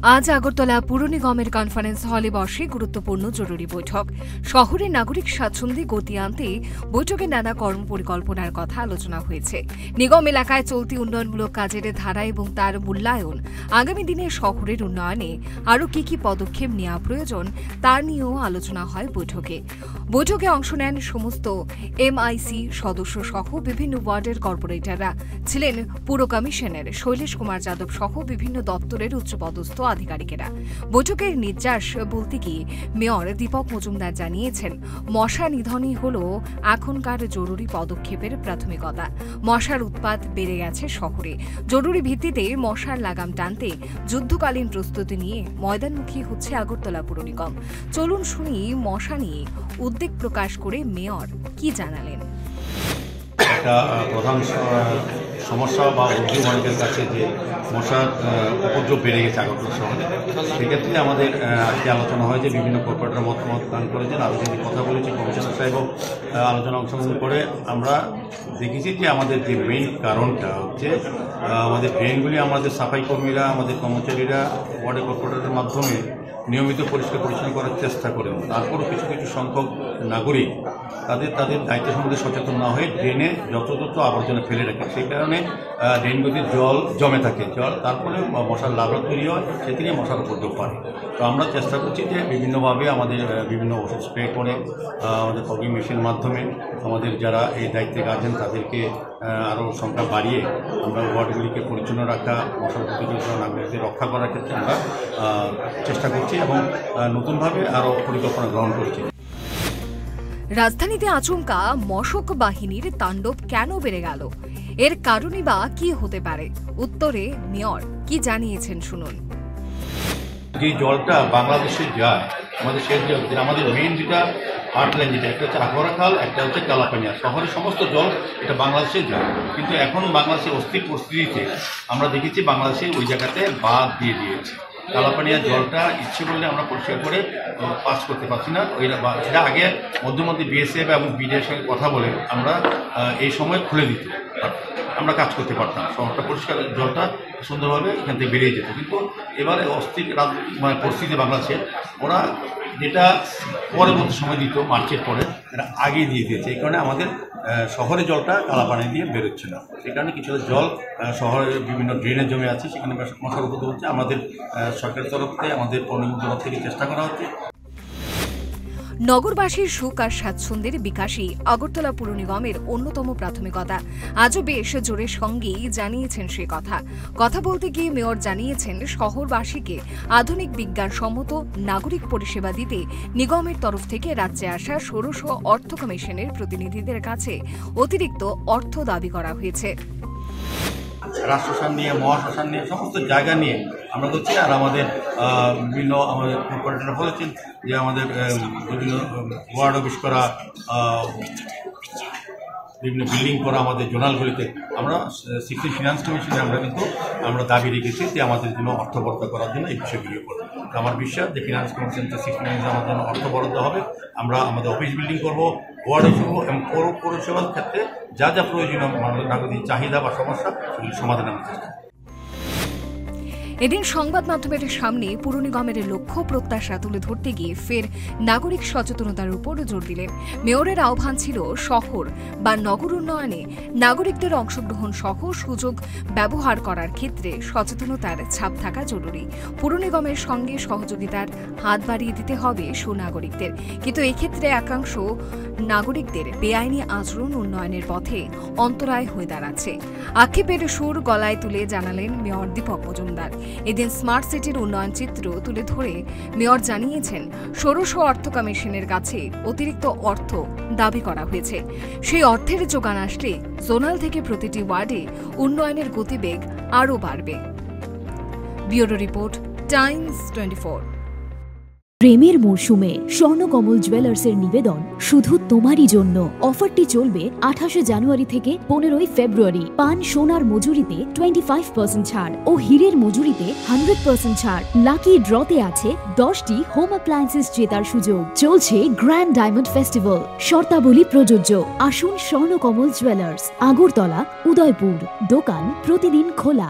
আজ আগরতলা পুর নিগমের কনফারেন্স হলে বসে গুরুত্বপূর্ণ জরুরি বৈঠক। শহরে নাগরিক স্বাচ্ছন্দ্যে গতি আনতে বৈঠকে নানা কর্মপরিকল্পনার কথা আলোচনা হয়েছে। নিগম এলাকায় চলতি উন্নয়নমূলক কাজের ধারা এবং তার মূল্যায়ন, আগামী দিনে শহরের উন্নয়নে আরও কি পদক্ষেপ নেওয়া প্রয়োজন তা নিয়েও আলোচনা হয় বৈঠকে। বৈঠকে অংশ নেন সমস্ত এমআইসি সদস্য সহ বিভিন্ন ওয়ার্ডের কর্পোরেটররা, ছিলেন পুর কমিশনার শৈলেশ কুমার যাদব সহ বিভিন্ন দপ্তরের উচ্চপদস্থ আধিকারিকেরা। বৈঠকের নির্যাস বলতে গিয়ে মেয়র দীপক মজুমদার জানিয়েছেন, মশা নিধনই হল এখনকার জরুরি পদক্ষেপের প্রাথমিকতা। মশার উৎপাত বেড়ে গেছে শহরে। জরুরি ভিত্তিতে মশার লাগাম টানতে যুদ্ধকালীন প্রস্তুতি নিয়ে ময়দানমুখী হচ্ছে আগরতলা পুর নিগম। চলুন শুনি মশা নিয়ে উদ্বেগ প্রকাশ করে মেয়র কি জানালেন। একটা প্রধান সমস্যা বা অভিযোগ অনেকের কাছে যে মশার উপদ্রব বেড়ে গেছে আগরতলা শহরে। সেক্ষেত্রে আমাদের আজকে আলোচনা হয় যে বিভিন্ন কর্পোরেটর মতামত দান করেছেন, আরও যদি কথা বলেছি কমিশনার সাহেবও আলোচনা অংশগ্রহণ করে। আমরা দেখেছি যে আমাদের যে মেইন কারণটা হচ্ছে আমাদের ড্রেনগুলি আমাদের সাফাই কর্মীরা, আমাদের কর্মচারীরা ওয়ার্ডে কর্পোরেটরের মাধ্যমে নিয়মিত পরিষ্কার পরিচ্ছন্ন করার চেষ্টা করেন। তারপরও কিছু সংখ্যক নাগরিক তাদের দায়িত্ব সম্বন্ধে সচেতন না হয়ে ড্রেনে যত্র আবর্জনা ফেলে রাখে। সেই কারণে ড্রেনগুলির জল জমে থাকে, তারপরে মশার লার্ভা তৈরি হয়, সেদিকে মশার উপদ্রব বাড়ে। তো আমরা চেষ্টা করছি যে বিভিন্নভাবে আমাদের বিভিন্ন ওষুধ স্প্রে করে আমাদের ফগিং মেশিনের মাধ্যমে আমাদের যারা এই দায়িত্বে আছেন তাদেরকে আরও সংখ্যা বাড়িয়ে আমরা ওয়ার্ডগুলিকে পরিচ্ছন্ন রাখা, মশার প্রতিরোধ নাগরিকদের রক্ষা করার ক্ষেত্রে আমরা চেষ্টা করছি এবং নতুনভাবে আরও পরিকল্পনা গ্রহণ করছি। রাজধানীতে আচমকা মশক বাহিনীর তাণ্ডব কেন বেড়ে গেল, এর কারণই বা কি হতে পারে? উত্তরে মেয়র কি জানিয়েছেন শুনুন। যে জলটা বাংলাদেশে যায়, আমাদের মেইন যেটা আর্টলাইন, যেটা একটা হচ্ছে আখড়া খাল, একটা হচ্ছে কালাপানিয়া। শহরের সমস্ত জল এটা বাংলাদেশে যায়, কিন্তু এখন বাংলাদেশের অস্থির পরিস্থিতিতে আমরা দেখেছি বাংলাদেশে ওই জায়গাতে বাঁধ দিয়ে দিয়েছে। কালাপানিয়ার জলটা ইচ্ছে করলে আমরা পরিষ্কার করে পাস করতে পারছি না। এটা আগে মধ্যে বিএসএফ এবং বিডিআর সঙ্গে কথা বলে আমরা এই সময় খুলে দিত, আমরা কাজ করতে পারতাম, শহরটা পরিষ্কার জলটা সুন্দরভাবে এখান থেকে বেরিয়ে যেত। কিন্তু এবারে অস্থির পরিস্থিতি বাংলাদেশে ওরা যেটা পরবর্তী সময় দিত মার্চের পরে, এটা আগে দিয়ে দিয়েছে। এই কারণে আমাদের শহরে জলটা কালাপানি দিয়ে বেরোচ্ছে না। সেই কারণে কিছুটা জল শহরের বিভিন্ন ড্রেনে জমে আছে, সেখানে মশার উপদ্রব হচ্ছে। আমাদের সরকারের তরফ থেকে, আমাদের পৌর নিগমের তরফ থেকে চেষ্টা করা হচ্ছে নগরবাসীর সুখ আর স্বাচ্ছন্দ্যের বিকাশই আগরতলা পুর নিগমের অন্যতম প্রাথমিকতা। আজও বেশ জোরের সঙ্গেই জানিয়েছেন সে কথা বলতে গিয়ে মেয়র জানিয়েছেন, শহরবাসীকে আধুনিক বিজ্ঞানসম্মত নাগরিক পরিষেবা দিতে নিগমের তরফ থেকে রাজ্যে আসা ষোড়শ অর্থ কমিশনের প্রতিনিধিদের কাছে অতিরিক্ত অর্থ দাবি করা হয়েছে। রাষ্ট্রশাসন নিয়ে, মহাশ্মশান নিয়ে, সমস্ত জায়গা নিয়ে আমরা করছি। আর আমাদের বিভিন্ন আমাদের কর্পোরেটররা বলেছেন যে আমাদের বিভিন্ন ওয়ার্ড অফিস করা, বিভিন্ন বিল্ডিং করা আমাদের জোনালগুলিতে আমরা 16 ফিনান্স কমিশনে আমরা দাবি রেখেছি যে আমাদের জন্য অর্থ বরাদ্দ করার জন্য এই বিষয়গুলির উপর। আমার বিশ্বাস যে ফিনান্স কমিশন 16 ফিনান্স আমার জন্য অর্থ বরাদ্দ হবে। আমরা আমাদের অফিস বিল্ডিং করবো, ওয়ার্ড অফিস করবো এবং পৌরসভার ক্ষেত্রে যা প্রয়োজনীয় নাগরিক চাহিদা বা সমস্যা সেগুলি সমাধানের চেষ্টা। এদিন সংবাদ মাধ্যমের সামনে পুর নিগমের লক্ষ্য প্রত্যাশা তুলে ধরতে গিয়ে ফের নাগরিক সচেতনতার উপর জোর দিলেন। মেয়রের আহ্বান ছিল, শহর বা নগর উন্নয়নে নাগরিকদের অংশগ্রহণ সহ সুযোগ ব্যবহার করার ক্ষেত্রে সচেতনতার ছাপ থাকা জরুরি। পুর নিগমের সঙ্গে সহযোগিতার হাত বাড়িয়ে দিতে হবে সুনাগরিকদের, কিন্তু এক্ষেত্রে একাংশ নাগরিকদের বেআইনি আচরণ উন্নয়নের পথে অন্তরায় হয়ে দাঁড়াচ্ছে। আক্ষেপের সুর গলায় তুলে জানালেন মেয়র দীপক মজুমদার। এদিন স্মার্ট সিটির উন্নয়ন চিত্র তুলে ধরে মেয়র জানিয়েছেন, ষোড়শ অর্থ কমিশনের কাছে অতিরিক্ত অর্থ দাবি করা হয়েছে। সেই অর্থের যোগান আসলে জোনাল থেকে প্রতিটি ওয়ার্ডে উন্নয়নের গতিবেগ আরও বাড়বে। Bureau report, Times 24। প্রেমের মরশুমে স্বর্ণকমল জুয়েলার্সের নিবেদন শুধু তোমারই জন্য। অফারটি চলবে 28 জানুয়ারি থেকে 15 ফেব্রুয়ারি। পান সোনার মজুরিতে 25% ছাড় ও হীরের মজুরিতে 100% ছাড়। লাকি ড্রতে আছে 10টি হোম অ্যাপ্লায়েন্সেস জেতার সুযোগ। চলছে গ্র্যান্ড ডায়মন্ড ফেস্টিভ্যাল, শর্তাবলী প্রযোজ্য। আসুন স্বর্ণকমল জুয়েলার্স, আগরতলা, উদয়পুর। দোকান প্রতিদিন খোলা।